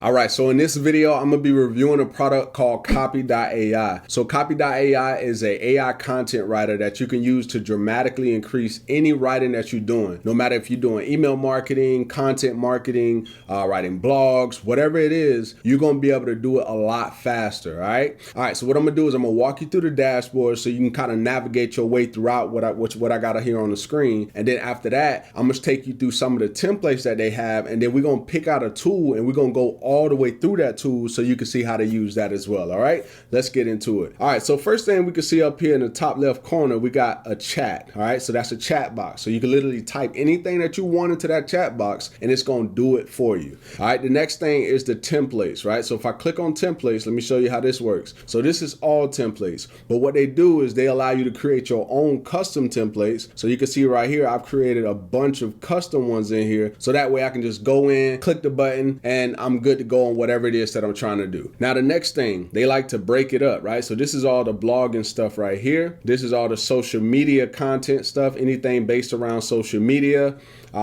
All right, so in this video, I'm gonna be reviewing a product called copy.ai. So copy.ai is a AI content writer that you can use to dramatically increase any writing that you're doing. No matter if you're doing email marketing, content marketing, writing blogs, whatever it is, you're gonna be able to do it a lot faster, all right? All right, so what I'm gonna do is I'm gonna walk you through the dashboard so you can kind of navigate your way throughout what I got here on the screen. And then after that, I'm gonna take you through some of the templates that they have, and then we're gonna pick out a tool and we're gonna go all the way through that tool so you can see how to use that as well. All right, let's get into it. All right, so first thing we can see up here in the top left corner, we got a chat. All right, so that's a chat box. So you can literally type anything that you want into that chat box and it's going to do it for you. All right, the next thing is the templates, right? So if I click on templates, let me show you how this works. So this is all templates, but what they do is they allow you to create your own custom templates. So you can see right here, I've created a bunch of custom ones in here. So that way I can just go in, click the button, and I'm good to go on whatever it is that I'm trying to do. Now, the next thing, they like to break it up, right? So this is all the blogging stuff right here. This is all the social media content stuff, anything based around social media.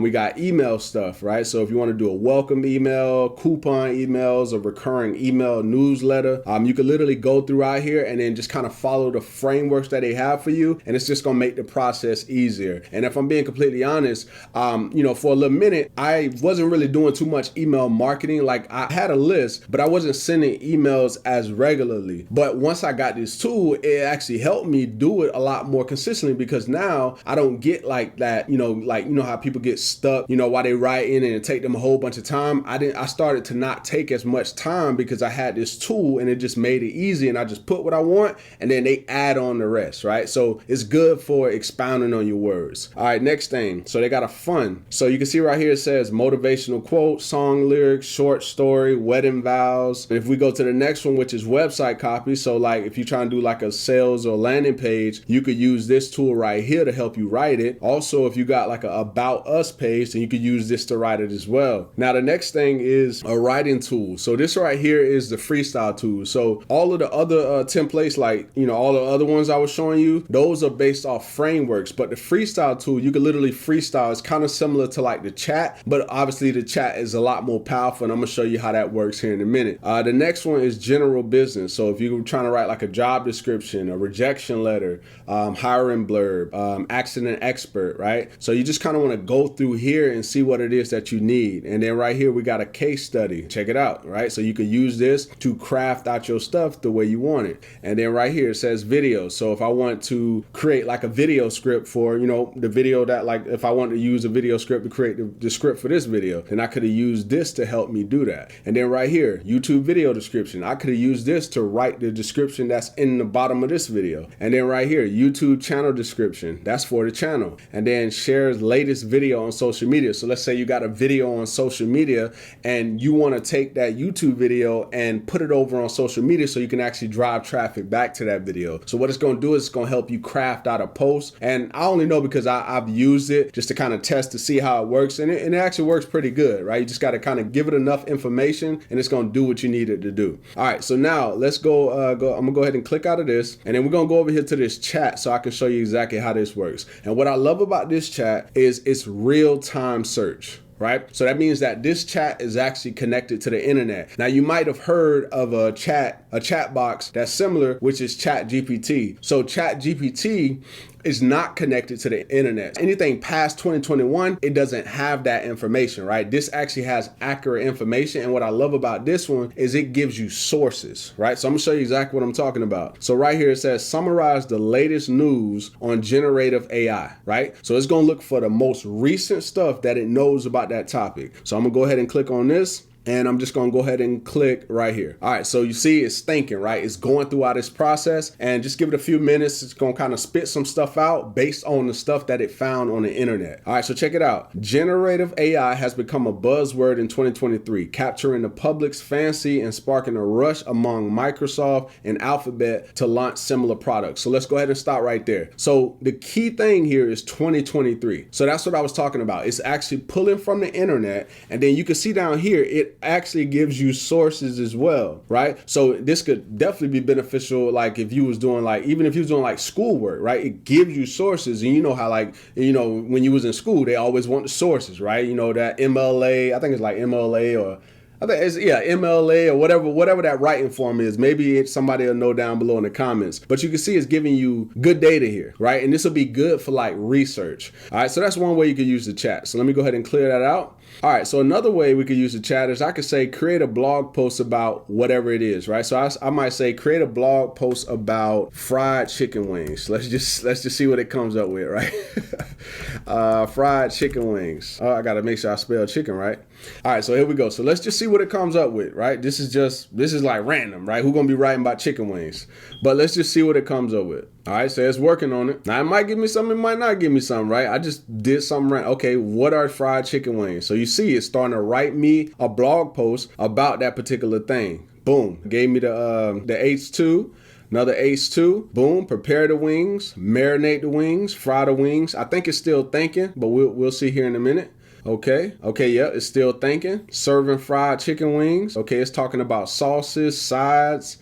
We got email stuff, right? So if you want to do a welcome email, coupon emails, a recurring email newsletter, you can literally go through out here and then just kind of follow the frameworks that they have for you. And it's just going to make the process easier. And if I'm being completely honest, for a little minute, I wasn't really doing too much email marketing. Like I had a list, but I wasn't sending emails as regularly. But once I got this tool, it actually helped me do it a lot more consistently because now I don't get like that, how people get stuck, while they write in and it take them a whole bunch of time. I started to not take as much time because I had this tool and it just made it easy and I just put what I want and then they add on the rest, right? So it's good for expounding on your words. All right, next thing. So they got a fun. So you can see right here, it says motivational quote, song lyrics, short story, wedding vows. And if we go to the next one, which is website copy. So like if you're trying to do like a sales or landing page, you could use this tool right here to help you write it. Also, if you got like a about us page, then you could use this to write it as well. Now, the next thing is a writing tool. So this right here is the freestyle tool. So all of the other templates, like, all the other ones I was showing you, those are based off frameworks, but the freestyle tool, you can literally freestyle. It's kind of similar to like the chat, but obviously the chat is a lot more powerful and I'm gonna show you how that works here in a minute. The next one is general business. So if you're trying to write like a job description, a rejection letter, hiring blurb, accident expert, right? So you just kind of want to go through here and see what it is that you need. And then right here, we got a case study. Check it out, right? So you can use this to craft out your stuff the way you want it. And then right here, it says video. So if I want to create like a video script for, the video that like, if I want to use a video script to create the script for this video, then I could have used this to help me do that. And then right here, YouTube video description. I could have used this to write the description that's in the bottom of this video. And then right here, YouTube channel description. That's for the channel. And then shares latest video on social media. So let's say you got a video on social media and you want to take that YouTube video and put it over on social media so you can actually drive traffic back to that video. So what it's going to do is it's going to help you craft out a post. And I only know because I've used it just to kind of test to see how it works. And it actually works pretty good, right? You just got to kind of give it enough information and it's going to do what you need it to do. All right, so now let's go. I'm going to go ahead and click out of this. And then we're going to go over here to this chat so I can show you exactly how this works. And what I love about this chat is it's real-time search. Right? So that means that this chat is actually connected to the internet. Now you might have heard of a chat box that's similar, which is ChatGPT. So ChatGPT is not connected to the internet. Anything past 2021, it doesn't have that information, right? This actually has accurate information. And what I love about this one is it gives you sources, right? So I'm gonna show you exactly what I'm talking about. So right here, it says summarize the latest news on generative AI, right? So it's gonna look for the most recent stuff that it knows about that topic. So I'm gonna go ahead and click on this. And I'm just gonna go ahead and click right here. All right, so you see it's thinking, right? It's going throughout this process and just give it a few minutes. It's gonna kind of spit some stuff out based on the stuff that it found on the internet. All right, so check it out. Generative AI has become a buzzword in 2023, capturing the public's fancy and sparking a rush among Microsoft and Alphabet to launch similar products. So let's go ahead and stop right there. So the key thing here is 2023. So that's what I was talking about. It's actually pulling from the internet. And then you can see down here, it actually gives you sources as well, right? So this could definitely be beneficial, like if you was doing like, even if you was doing like schoolwork, right? It gives you sources, and you know how like, when you was in school, they always want the sources, right? That MLA, I think it's like MLA or I think it's, yeah, MLA or whatever that writing form is. Maybe somebody will know down below in the comments. But you can see it's giving you good data here, right? And this will be good for like research. All right, so that's one way you could use the chat. So let me go ahead and clear that out. All right, so another way we could use the chat is I could say create a blog post about whatever it is, right? So I might say create a blog post about fried chicken wings. Let's just see what it comes up with, right? Fried chicken wings. Oh, I gotta make sure I spell chicken right. All right, so here we go. So let's just see what it comes up with, right? This is like random, right? Who's gonna be writing about chicken wings? But let's just see what it comes up with. All right, so it's working on it. Now it might give me something, it might not give me something, right? I just did something right. Okay, what are fried chicken wings? So you see it's starting to write me a blog post about that particular thing. Boom, gave me the H2. Another H2, boom, prepare the wings, marinate the wings, fry the wings. I think it's still thinking, but we'll see here in a minute. Okay, yeah, it's still thinking. Serving fried chicken wings. Okay, it's talking about sauces, sides,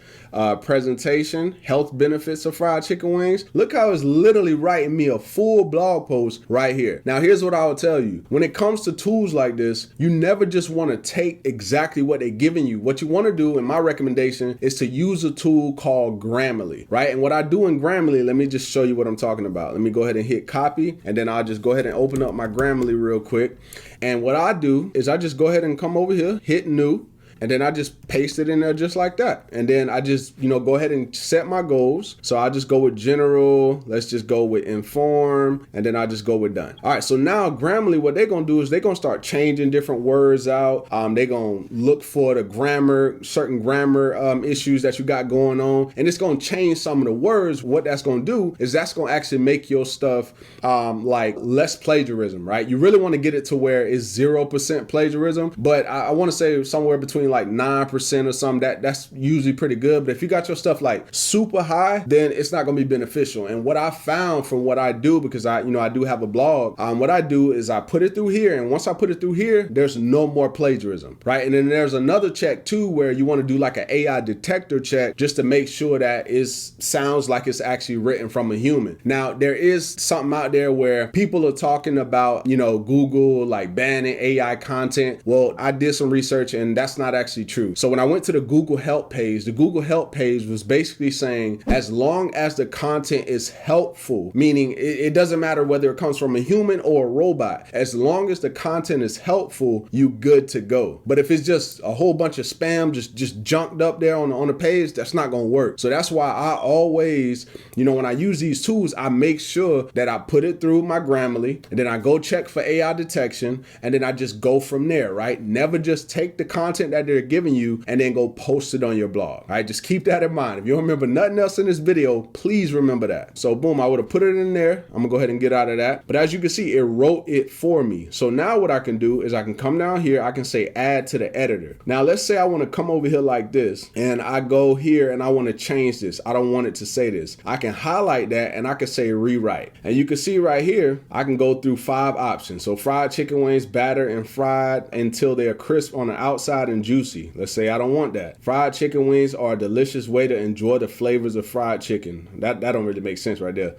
presentation, health benefits of fried chicken wings. Look how it's literally writing me a full blog post right here. Now, here's what I will tell you. When it comes to tools like this, you never just want to take exactly what they're giving you. What you want to do, and my recommendation, is to use a tool called Grammarly, right? And what I do in Grammarly, let me just show you what I'm talking about. Let me go ahead and hit copy, and then I'll just go ahead and open up my Grammarly real quick. And what I do is I just go ahead and come over here, hit new, and then I just paste it in there just like that. And then I just, go ahead and set my goals. So I just go with general, let's just go with inform, and then I just go with done. All right, so now Grammarly, what they're gonna do is they're gonna start changing different words out. They're gonna look for the grammar, certain grammar issues that you got going on, and it's gonna change some of the words. What that's gonna do is that's gonna actually make your stuff like less plagiarism, right? You really wanna get it to where it's 0% plagiarism, but I wanna say somewhere between like 9% or something, that's usually pretty good. But if you got your stuff like super high, then it's not gonna be beneficial. And what I found from what I do, because I do have a blog, what I do is I put it through here, and once I put it through here, there's no more plagiarism, right? And then there's another check too, where you want to do like an AI detector check just to make sure that it sounds like it's actually written from a human. Now, there is something out there where people are talking about, Google like banning AI content. Well, I did some research, and that's not actually true. So when I went to the Google help page, the Google help page was basically saying, as long as the content is helpful, meaning it doesn't matter whether it comes from a human or a robot, as long as the content is helpful, you good to go. But if it's just a whole bunch of spam, just junked up there on the page, that's not gonna work. So that's why I always, when I use these tools, I make sure that I put it through my Grammarly, and then I go check for AI detection, and then I just go from there, right? Never just take the content that they're giving you and then go post it on your blog. All right, just keep that in mind. If you don't remember nothing else in this video, please remember that. So boom, I would have put it in there. I'm gonna go ahead and get out of that. But as you can see, it wrote it for me. So now what I can do is I can come down here, I can say add to the editor. Now let's say I want to come over here like this, and I go here and I want to change this. I don't want it to say this. I can highlight that and I can say rewrite. And you can see right here, I can go through 5 options. So fried chicken wings, batter and fried until they are crisp on the outside and juicy. Let's say I don't want that. Fried chicken wings are a delicious way to enjoy the flavors of fried chicken. That don't really make sense right there.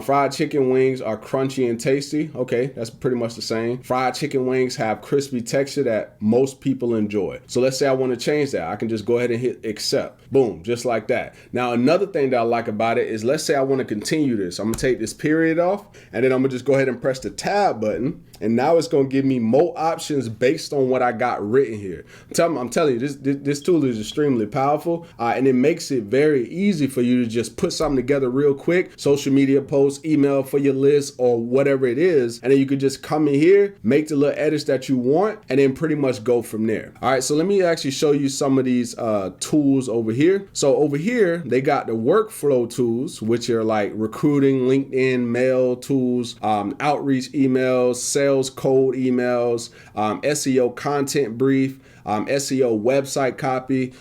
Fried chicken wings are crunchy and tasty. Okay, that's pretty much the same. Fried chicken wings have crispy texture that most people enjoy. So let's say I want to change that. I can just go ahead and hit accept. Boom, just like that. Now another thing that I like about it is, let's say I want to continue this. I'm gonna take this period off, and then I'm gonna just go ahead and press the tab button, and now it's gonna give me more options based on what I got written here. I'm telling you, this tool is extremely powerful, and it makes it very easy for you to just put something together real quick, social media posts, email for your list, or whatever it is, and then you could just come in here, make the little edits that you want, and then pretty much go from there. All right, so let me actually show you some of these tools over here. So over here, they got the workflow tools, which are like recruiting, LinkedIn, mail tools, outreach emails, sales code emails, SEO content brief, SEO website copy.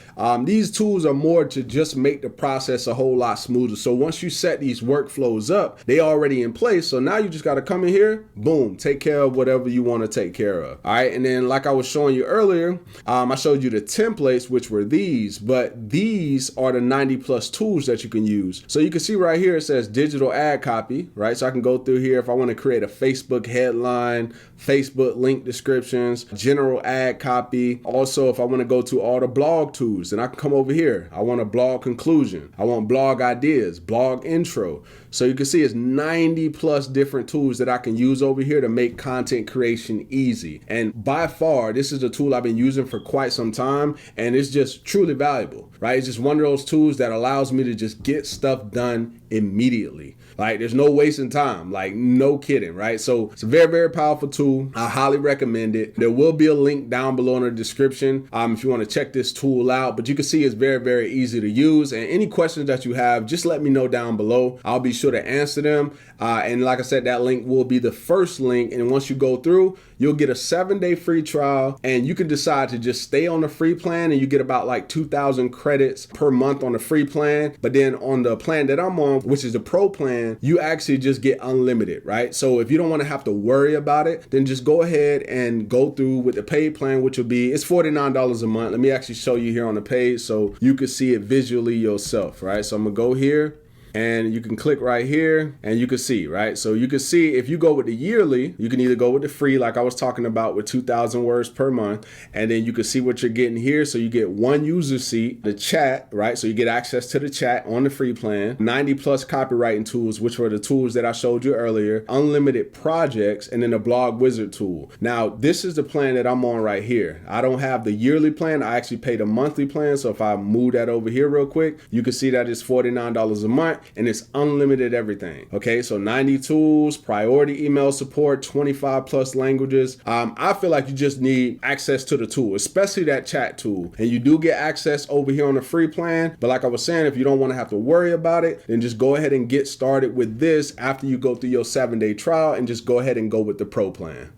These tools are more to just make the process a whole lot smoother. So once you set these workflows up, they already in place. So now you just got to come in here, boom, take care of whatever you want to take care of. All right. And then like I was showing you earlier, I showed you the templates, which were these, but these are the 90+ tools that you can use. So you can see right here, it says digital ad copy, right? So I can go through here if I want to create a Facebook headline, Facebook link descriptions, general ad copy, Also, if I want to go to all the blog tools, then I can come over here. I want a blog conclusion. I want blog ideas, blog intro. So you can see it's 90 plus different tools that I can use over here to make content creation easy. And by far, this is a tool I've been using for quite some time, and it's just truly valuable, right? It's just one of those tools that allows me to just get stuff done immediately. Like, there's no wasting time, like no kidding, right? So it's a very, very powerful tool. I highly recommend it. There will be a link down below in the description if you want to check this tool out, but you can see it's very, very easy to use. And any questions that you have, just let me know down below. I'll be sure to answer them. And like I said, that link will be the first link. And once you go through, you'll get a 7-day free trial, and you can decide to just stay on the free plan, and you get about like 2,000 credits per month on the free plan. But then on the plan that I'm on, which is the pro plan, you actually just get unlimited, right? So if you don't want to have to worry about it, then just go ahead and go through with the paid plan, which will be, it's $49 a month. Let me actually show you here on the page so you can see it visually yourself, right? So I'm gonna go here, and you can click right here and you can see, right? So you can see if you go with the yearly, you can either go with the free, like I was talking about, with 2,000 words per month. And then you can see what you're getting here. So you get one user seat, the chat, right? So you get access to the chat on the free plan, 90 plus copywriting tools, which were the tools that I showed you earlier, unlimited projects, and then a blog wizard tool. Now, this is the plan that I'm on right here. I don't have the yearly plan. I actually pay the monthly plan. So if I move that over here real quick, you can see that it's $49 a month. And it's unlimited everything. Okay, so 90 tools, priority email support, 25 plus languages. I feel like you just need access to the tool, especially that chat tool. And you do get access over here on the free plan. But like I was saying, if you don't want to have to worry about it, then just go ahead and get started with this after you go through your 7-day trial, and just go ahead and go with the pro plan.